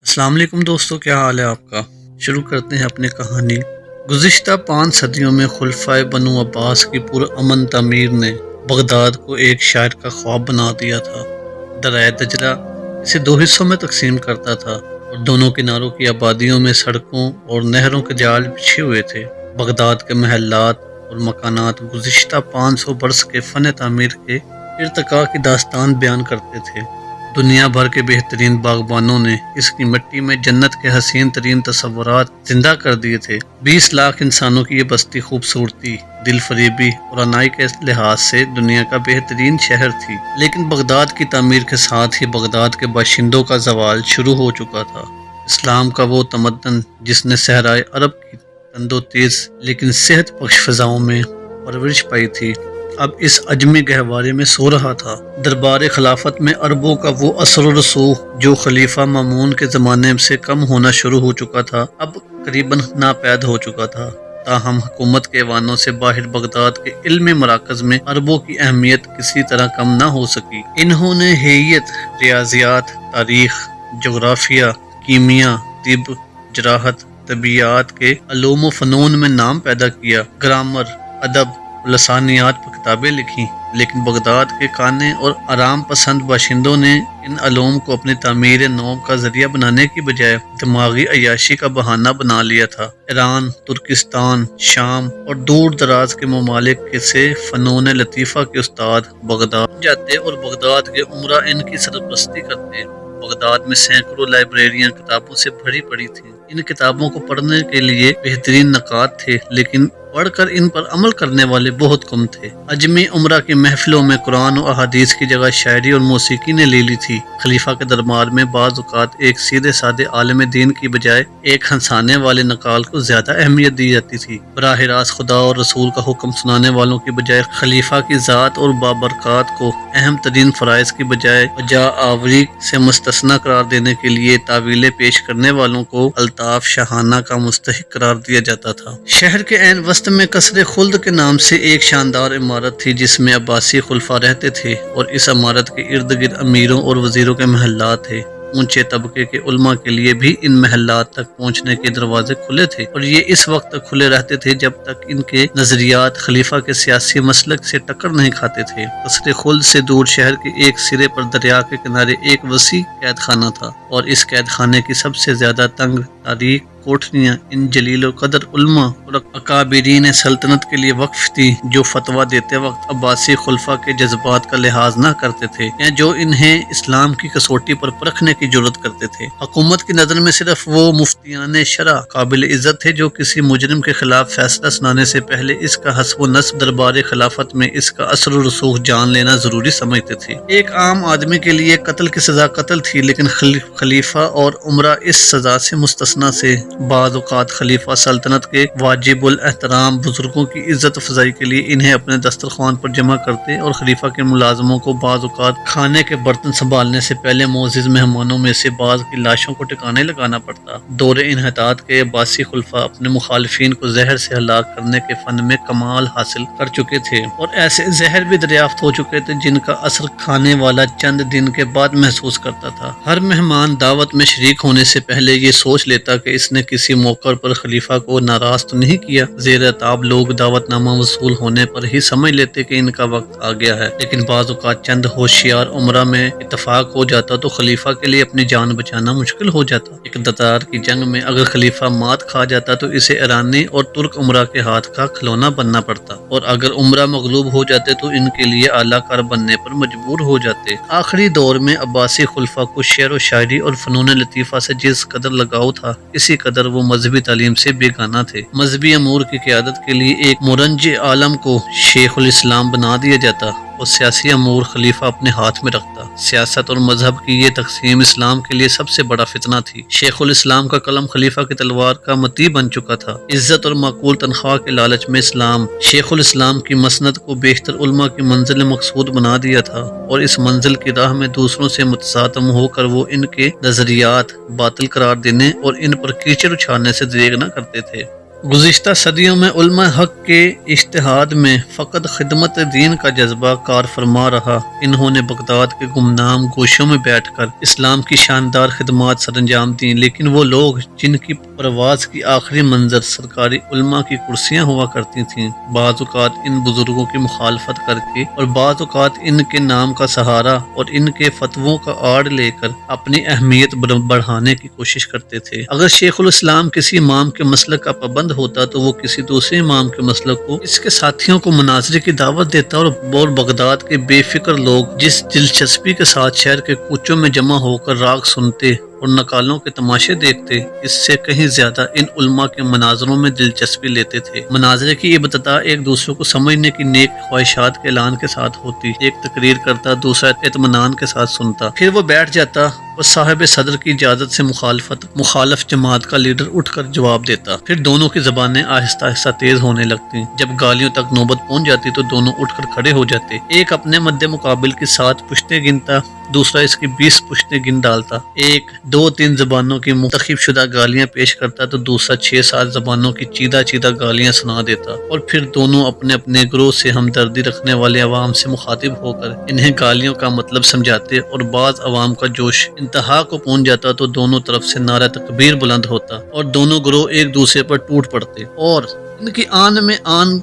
السلام علیکم دوستو، کیا حال ہے آپ کا؟ شروع کرتے ہیں اپنی کہانی۔ گزشتہ 5 صدیوں میں خلفائے بنو عباس کی پرامن تعمیر نے بغداد کو ایک شاعر کا خواب بنا دیا تھا۔ دریائے دجلہ اسے 2 حصوں میں تقسیم کرتا تھا اور دونوں کناروں کی آبادیوں میں سڑکوں اور نہروں کے جال بچھے ہوئے تھے۔ بغداد کے محلات اور مکانات گزشتہ 500 برس کے فن تعمیر کے ارتقاء کی داستان بیان کرتے تھے۔ دنیا بھر کے بہترین باغبانوں نے اس کی مٹی میں جنت کے حسین ترین تصورات زندہ کر دیے تھے۔ 20 لاکھ انسانوں کی یہ بستی خوبصورتی، دل فریبی اور رعنائی کے لحاظ سے دنیا کا بہترین شہر تھی، لیکن بغداد کی تعمیر کے ساتھ ہی بغداد کے باشندوں کا زوال شروع ہو چکا تھا۔ اسلام کا وہ تمدن جس نے صحرائے عرب کی تند و تیز لیکن صحت بخش فضاؤں میں پرورش پائی تھی، اب اس عجمی گہوارے میں سو رہا تھا۔ دربار خلافت میں عربوں کا وہ اثر و رسوخ جو خلیفہ مامون کے زمانے سے کم ہونا شروع ہو چکا تھا، اب قریباً ناپید ہو چکا تھا۔ تاہم حکومت کے ایوانوں سے باہر بغداد کے علمی مراکز میں عربوں کی اہمیت کسی طرح کم نہ ہو سکی۔ انہوں نے ہیئت، ریاضیات، تاریخ، جغرافیہ، کیمیا، طب، جراحت، طبیعیات کے علوم و فنون میں نام پیدا کیا، گرامر، ادب، لسانیات پر کتابیں لکھیں، لیکن بغداد کے کانے اور آرام پسند باشندوں نے ان علوم کو اپنی تعمیر نو کا ذریعہ بنانے کی بجائے دماغی عیاشی کا بہانہ بنا لیا تھا۔ ایران، ترکستان، شام اور دور دراز کے ممالک سے فنون لطیفہ کے استاد بغداد جاتے اور بغداد کے عمرہ ان کی سرپرستی کرتے۔ بغداد میں سینکڑوں لائبریریاں کتابوں سے بھری پڑی تھیں۔ ان کتابوں کو پڑھنے کے لیے بہترین نقاد تھے، لیکن پڑھ کر ان پر عمل کرنے والے بہت کم تھے۔ عجمی عمرہ کی محفلوں میں قرآن و احادیث کی جگہ شاعری اور موسیقی نے لے لی تھی۔ خلیفہ کے دربار میں بعض اوقات ایک سیدھے سادے عالم دین کی بجائے ایک ہنسانے والے نقال کو زیادہ اہمیت دی جاتی تھی۔ براہ راست خدا اور رسول کا حکم سنانے والوں کی بجائے خلیفہ کی ذات اور بابرکات کو اہم ترین فرائض کی بجائے بجا آوری سے مستثنی قرار دینے کے لیے تعویلیں پیش کرنے والوں کو الطاف شاہانہ کا مستحق قرار دیا جاتا تھا۔ شہر کے عین وسط میں قصر خلد کے نام سے ایک شاندار عمارت تھی جس میں عباسی خلفاء رہتے تھے، اور اس عمارت کے ارد گرد امیروں اور وزیروں کے محلات تھے۔ اونچے طبقے کے علماء کے لیے بھی ان محلات تک پہنچنے کے دروازے کھلے تھے، اور یہ اس وقت تک کھلے رہتے تھے جب تک ان کے نظریات خلیفہ کے سیاسی مسلک سے ٹکر نہیں کھاتے تھے۔ قصر خلد سے دور شہر کے ایک سرے پر دریا کے کنارے ایک وسیع قید خانہ تھا، اور اس قید خانے کی سب سے زیادہ تنگ تاریخ کوٹھریاں ان جلیل القدر علماء اور اکابرین سلطنت کے لیے وقف تھی جو فتویٰ دیتے وقت عباسی خلفاء کے جذبات کا لحاظ نہ کرتے تھے یا جو انہیں اسلام کی کسوٹی پر پرکھنے کی جرات کرتے تھے۔ حکومت کی نظر میں صرف وہ مفتیان شرع قابل عزت تھے جو کسی مجرم کے خلاف فیصلہ سنانے سے پہلے اس کا حسب و نسب دربار خلافت میں اس کا اثر و رسوخ جان لینا ضروری سمجھتے تھے۔ ایک عام آدمی کے لیے قتل کی سزا قتل تھی، لیکن خلیفہ اور عمرہ اس سزا سے مستثنی سے۔ بعض اوقات خلیفہ سلطنت کے واجب الاحترام بزرگوں کی عزت افزائی کے لیے انہیں اپنے دسترخوان پر جمع کرتے، اور خلیفہ کے ملازموں کو بعض اوقات کھانے کے برتن سنبھالنے سے پہلے معزز مہمانوں میں سے بعض کی لاشوں کو ٹھکانے لگانا پڑتا۔ دور انحطاط کے عباسی خلفاء اپنے مخالفین کو زہر سے ہلاک کرنے کے فن میں کمال حاصل کر چکے تھے، اور ایسے زہر بھی دریافت ہو چکے تھے جن کا اثر کھانے والا چند دن کے بعد محسوس کرتا تھا۔ ہر مہمان دعوت میں شریک ہونے سے پہلے یہ سوچ لیتا کہ اس نے کسی موقع پر خلیفہ کو ناراض تو نہیں کیا۔ زیر تاب لوگ دعوت نامہ وصول ہونے پر ہی سمجھ لیتے کہ ان کا وقت آ گیا ہے، لیکن بعض اوقات چند ہوشیار عمرہ میں اتفاق ہو جاتا تو خلیفہ کے لیے اپنی جان بچانا مشکل ہو جاتا۔ اقتدار کی جنگ میں اگر خلیفہ مات کھا جاتا تو اسے ایرانی اور ترک عمرہ کے ہاتھ کا کھلونا بننا پڑتا، اور اگر عمرہ مغلوب ہو جاتے تو ان کے لیے اعلیٰ کار بننے پر مجبور ہو جاتے۔ آخری دور میں عباسی خلفاء کو شعر و شاعری اور فنون لطیفہ سے جس قدر لگاؤ تھا، اسی قدر وہ مذہبی تعلیم سے بیگانہ تھے۔ مذہبی امور کی قیادت کے لیے ایک مرنج عالم کو شیخ الاسلام بنا دیا جاتا اور سیاسی امور خلیفہ اپنے ہاتھ میں رکھتا۔ سیاست اور مذہب کی یہ تقسیم اسلام کے لیے سب سے بڑا فتنہ تھی۔ شیخ الاسلام کا قلم خلیفہ کی تلوار کا مطیع بن چکا تھا۔ عزت اور معقول تنخواہ کے لالچ میں اسلام شیخ الاسلام کی مسند کو بیشتر علماء کی منزل مقصود بنا دیا تھا، اور اس منزل کی راہ میں دوسروں سے متصادم ہو کر وہ ان کے نظریات باطل قرار دینے اور ان پر کیچڑ اچھالنے سے دریغ نہ کرتے تھے۔ گزشتہ صدیوں میں علماء حق کے اجتہاد میں فقط خدمت دین کا جذبہ کار فرما رہا۔ انہوں نے بغداد کے گمنام گوشوں میں بیٹھ کر اسلام کی شاندار خدمات سر انجام دیں، لیکن وہ لوگ جن کی پرواز کی آخری منظر سرکاری علماء کی کرسیاں ہوا کرتی تھیں، بعض اوقات ان بزرگوں کی مخالفت کر کے اور بعض اوقات ان کے نام کا سہارا اور ان کے فتووں کا آڑ لے کر اپنی اہمیت بڑھانے کی کوشش کرتے تھے۔ اگر شیخ الاسلام کسی امام کے مسلک کا پابند ہوتا تو وہ کسی دوسرے امام کے مسلک کو اس کے ساتھیوں کو مناظرے کی دعوت دیتا، اور بغداد کے بے فکر لوگ جس دلچسپی کے ساتھ شہر کے کوچوں میں جمع ہو کر راگ سنتے اور نکالوں کے تماشے دیکھتے، اس سے کہیں زیادہ ان علماء کے مناظروں میں دلچسپی لیتے تھے۔ مناظرے کی ابتدا ایک دوسرے کو سمجھنے کی نیک خواہشات کے اعلان کے ساتھ ہوتی، ایک تقریر کرتا، دوسرا اطمینان کے ساتھ سنتا، پھر وہ بیٹھ جاتا اور صاحب صدر کی اجازت سے مخالف جماعت کا لیڈر اٹھ کر جواب دیتا، پھر دونوں کی زبانیں آہستہ آہستہ تیز ہونے لگتی۔ جب گالیوں تک نوبت پہنچ جاتی تو دونوں اٹھ کر کھڑے ہو جاتے، ایک اپنے مد مقابل کی 7 پشتیں گنتا، دوسرا اس کی 20 پشتیں گن ڈالتا، ایک 2-3 زبانوں کی منتخب شدہ گالیاں پیش کرتا تو دوسرا 6-7 زبانوں کی چیدہ گالیاں سنا دیتا، اور پھر دونوں اپنے اپنے گروہ سے ہمدردی رکھنے والے عوام سے مخاطب ہو کر انہیں گالیوں کا مطلب سمجھاتے، اور بعض عوام کا جوش انتہا کو پہنچ جاتا تو دونوں طرف سے نعرہ تکبیر بلند ہوتا اور دونوں گروہ ایک دوسرے پر ٹوٹ پڑتے اور ان کی آن میں آن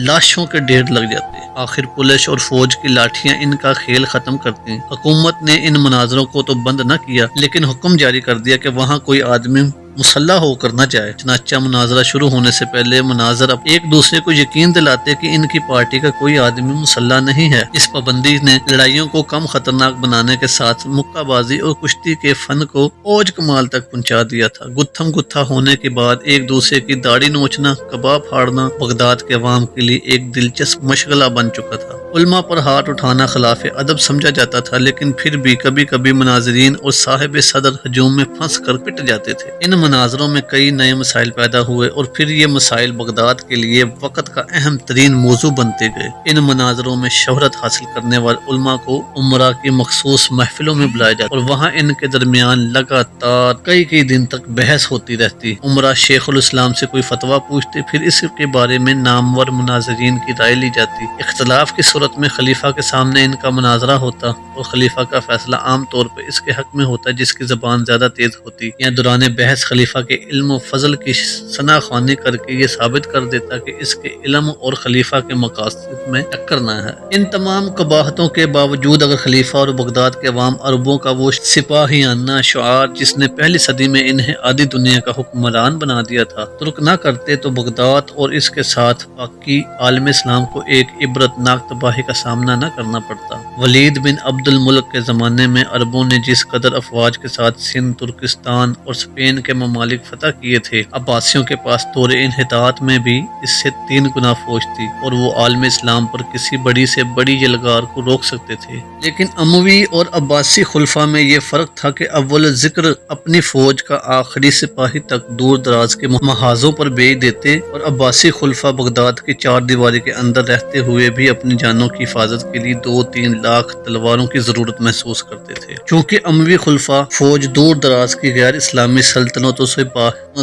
لاشوں کے ڈھیر لگ جاتے۔ آخر پولیس اور فوج کی لاٹھیاں ان کا کھیل ختم کرتی۔ حکومت نے ان مناظروں کو تو بند نہ کیا، لیکن حکم جاری کر دیا کہ وہاں کوئی آدمی مسلح ہو کر نہ جائے۔ چنانچہ مناظرہ شروع ہونے سے پہلے مناظر ایک دوسرے کو یقین دلاتے کہ ان کی پارٹی کا کوئی آدمی مسلح نہیں ہے۔ اس پابندی نے لڑائیوں کو کم خطرناک بنانے کے ساتھ مکہ بازی اور کشتی کے فن کو اوج کمال تک پہنچا دیا تھا۔ گتھم گتھا ہونے کے بعد ایک دوسرے کی داڑھی نوچنا، کباب پھاڑنا بغداد کے عوام کے لیے ایک دلچسپ مشغلہ بن چکا تھا۔ علماء پر ہاتھ اٹھانا خلاف ادب سمجھا جاتا تھا، لیکن پھر بھی کبھی کبھی مناظرین اور صاحب صدر ہجوم میں پھنس کر پٹ جاتے تھے۔ ان مناظروں میں کئی نئے مسائل پیدا ہوئے اور پھر یہ مسائل بغداد کے لیے وقت کا اہم ترین موضوع بنتے گئے۔ ان مناظروں میں شہرت حاصل کرنے والے علماء کو عمرہ کی مخصوص محفلوں میں بلایا جاتا اور وہاں ان کے درمیان لگاتار کئی دن تک بحث ہوتی رہتی۔ عمرہ شیخ الاسلام سے کوئی فتویٰ پوچھتے، پھر اس کے بارے میں نامور مناظرین کی رائے لی جاتی۔ اختلاف کی صورت میں خلیفہ کے سامنے ان کا مناظرہ ہوتا اور خلیفہ کا فیصلہ عام طور پر اس کے حق میں ہوتا جس کی زبان زیادہ تیز ہوتی، یا دوران بحث خلیفہ کے علم و فضل کی ثنا خوانی کر کے یہ ثابت کر دیتا کہ اس کے علم اور خلیفہ کے مقاصد میں ٹکر نہ ہے۔ ان تمام قباحتوں کے باوجود اگر خلیفہ اور بغداد کے عوام عربوں کا وہ سپاہیانہ شعار جس نے پہلی صدی میں انہیں آدھی دنیا کا حکمران بنا دیا تھا ترک نہ کرتے تو بغداد اور اس کے ساتھ باقی عالم اسلام کو ایک عبرتناک تباہی کا سامنا نہ کرنا پڑتا۔ ولید بن عبد الملک کے زمانے میں عربوں نے جس قدر افواج کے ساتھ سندھ، ترکستان اور اسپین کے ممالک فتح کیے تھے، عباسیوں کے پاس دور انحطاط میں بھی اس سے 3 گنا فوج تھی اور وہ عالم اسلام پر کسی بڑی سے بڑی یلغار کو روک سکتے تھے۔ لیکن اموی اور عباسی خلفاء میں یہ فرق تھا کہ اول ذکر اپنی فوج کا آخری سپاہی تک دور دراز کے محاذوں پر بھیج دیتے اور عباسی خلفاء بغداد کی 4 دیواری کے اندر رہتے ہوئے بھی اپنی جانوں کی حفاظت کے لیے 2-3 لاکھ تلواروں کی ضرورت محسوس کرتے تھے۔ چونکہ اموی خلفاء فوج دور دراز کی غیر اسلامی سلطنتوں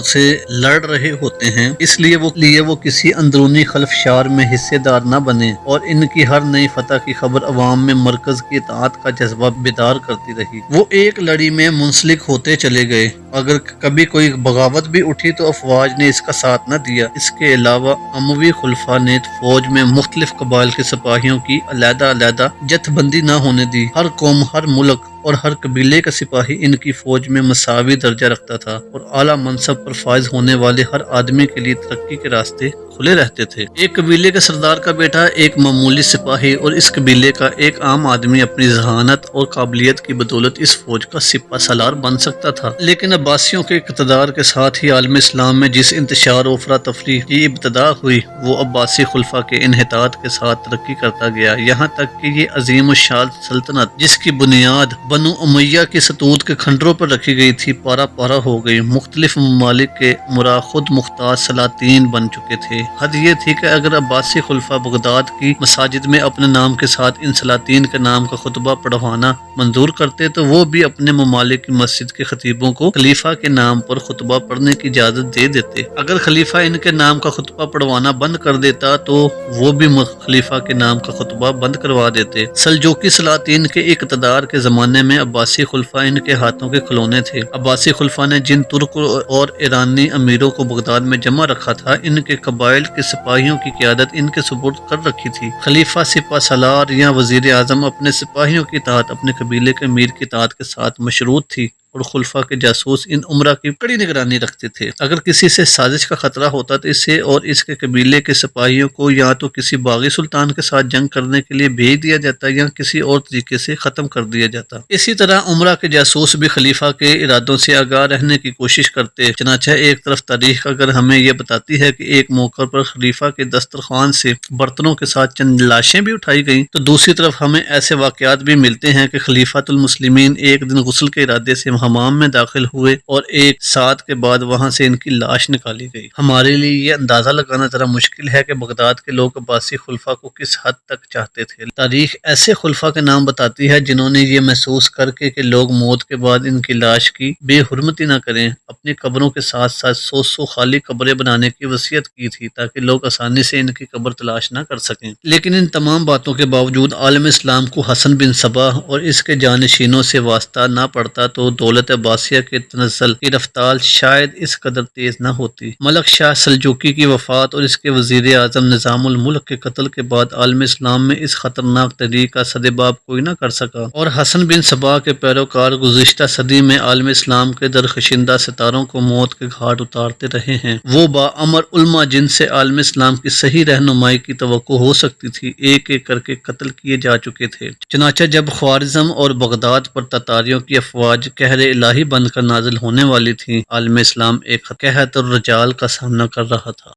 سے لڑ رہے ہوتے ہیں، اس لیے وہ کسی اندرونی خلفشار میں حصے دار نہ بنے اور ان کی ہر نئی فتح کی خبر عوام میں مرکز کی اطاعت کا جذبہ بیدار کرتی رہی۔ وہ ایک لڑی میں منسلک ہوتے چلے گئے۔ اگر کبھی کوئی بغاوت بھی اٹھی تو افواج نے اس کا ساتھ نہ دیا۔ اس کے علاوہ اموی خلفاء نے فوج میں مختلف قبائل کے سپاہیوں کی علیحدہ جتھ بندی نہ ہونے دی۔ ہر قوم، ہر ملک اور ہر قبیلے کا سپاہی ان کی فوج میں مساوی درجہ رکھتا تھا اور اعلیٰ منصب پر فائز ہونے والے ہر آدمی کے لیے ترقی کے راستے کھلے رہتے تھے۔ ایک قبیلے کے سردار کا بیٹا ایک معمولی سپاہی اور اس قبیلے کا ایک عام آدمی اپنی ذہانت اور قابلیت کی بدولت اس فوج کا سپہ سالار بن سکتا تھا۔ لیکن عباسیوں کے اقتدار کے ساتھ ہی عالم اسلام میں جس انتشار و افراتفری کی ابتدا ہوئی وہ عباسی خلفاء کے انحطاط کے ساتھ ترقی کرتا گیا، یہاں تک کہ یہ عظیم الشان سلطنت جس کی بنیاد بنو امیہ کی ستود کے کھنڈروں پر رکھی گئی تھی پارا پارا ہو گئی۔ مختلف ممالک کے مرا خود مختار سلاطین بن چکے تھے۔ حد یہ تھی کہ اگر عباسی خلفاء بغداد کی مساجد میں اپنے نام کے ساتھ ان سلاطین کے نام کا خطبہ پڑھوانا منظور کرتے تو وہ بھی اپنے ممالک کی مسجد کے خطیبوں کو خلیفہ کے نام پر خطبہ پڑھنے کی اجازت دے دیتے۔ اگر خلیفہ ان کے نام کا خطبہ پڑھوانا بند کر دیتا تو وہ بھی خلیفہ کے نام کا خطبہ بند کروا دیتے۔ سلجوقی سلاطین کے اقتدار کے زمانے میں عباسی خلفاء ان کے ہاتھوں کے کھلونے تھے۔ عباسی خلفاء نے جن ترک اور ایرانی امیروں کو بغداد میں جمع رکھا تھا، ان کے قبائل کے سپاہیوں کی قیادت ان کے سپرد کر رکھی تھی۔ خلیفہ سپہ سالار یا وزیر اعظم اپنے سپاہیوں کی اطاعت اپنے قبیلے کے امیر کی اطاعت کے ساتھ مشروط تھی اور خلفاء کے جاسوس ان امرا کی کڑی نگرانی رکھتے تھے۔ اگر کسی سے سازش کا خطرہ ہوتا تو اسے اور اس کے قبیلے کے سپاہیوں کو یا تو کسی باغی سلطان کے ساتھ جنگ کرنے کے لیے بھیج دیا جاتا یا کسی اور طریقے سے ختم کر دیا جاتا۔ اسی طرح امرا کے جاسوس بھی خلیفہ کے ارادوں سے آگاہ رہنے کی کوشش کرتے۔ چنانچہ ایک طرف تاریخ اگر ہمیں یہ بتاتی ہے کہ ایک موقع پر خلیفہ کے دسترخوان سے برتنوں کے ساتھ چند لاشیں بھی اٹھائی گئیں، تو دوسری طرف ہمیں ایسے واقعات بھی ملتے ہیں کہ خلیفۃ المسلمین ایک دن غسل کے ارادے سے حمام میں داخل ہوئے اور ایک ساتھ کے بعد وہاں سے ان کی لاش نکالی گئی۔ ہمارے لیے یہ اندازہ لگانا ذرا مشکل ہے کہ بغداد کے لوگ عباسی خلفاء کو کس حد تک چاہتے تھے۔ تاریخ ایسے خلفاء کے نام بتاتی ہے جنہوں نے یہ محسوس کر کے کہ لوگ موت کے بعد ان کی لاش کی بے حرمتی نہ کریں، اپنی قبروں کے ساتھ ساتھ 100 خالی قبریں بنانے کی وصیت کی تھی تاکہ لوگ آسانی سے ان کی قبر تلاش نہ کر سکیں۔ لیکن ان تمام باتوں کے باوجود عالم اسلام کو حسن بن صبا اور اس کے جانشینوں سے واسطہ نہ پڑتا تو دولت عباسیہ کے تنزل کی رفتار شاید اس قدر تیز نہ ہوتی۔ ملک شاہ سلجوقی کی وفات اور اس کے وزیر اعظم نظام الملک کے قتل کے بعد عالم اسلام میں اس خطرناک تحریک کا سدباب کوئی نہ کر سکا، اور حسن بن صبا کے پیروکار گزشتہ صدی میں عالم اسلام کے درخشندہ ستاروں کو موت کے گھاٹ اتارتے رہے ہیں۔ وہ باعمر علماء جن سے عالم اسلام کی صحیح رہنمائی کی توقع ہو سکتی تھی، ایک ایک کر کے قتل کیے جا چکے تھے۔ چنانچہ جب خوارزم اور بغداد پر تتاریوں کی افواج قہر الہی بن کر نازل ہونے والی تھیں، عالم اسلام ایک قحط الرجال کا سامنا کر رہا تھا۔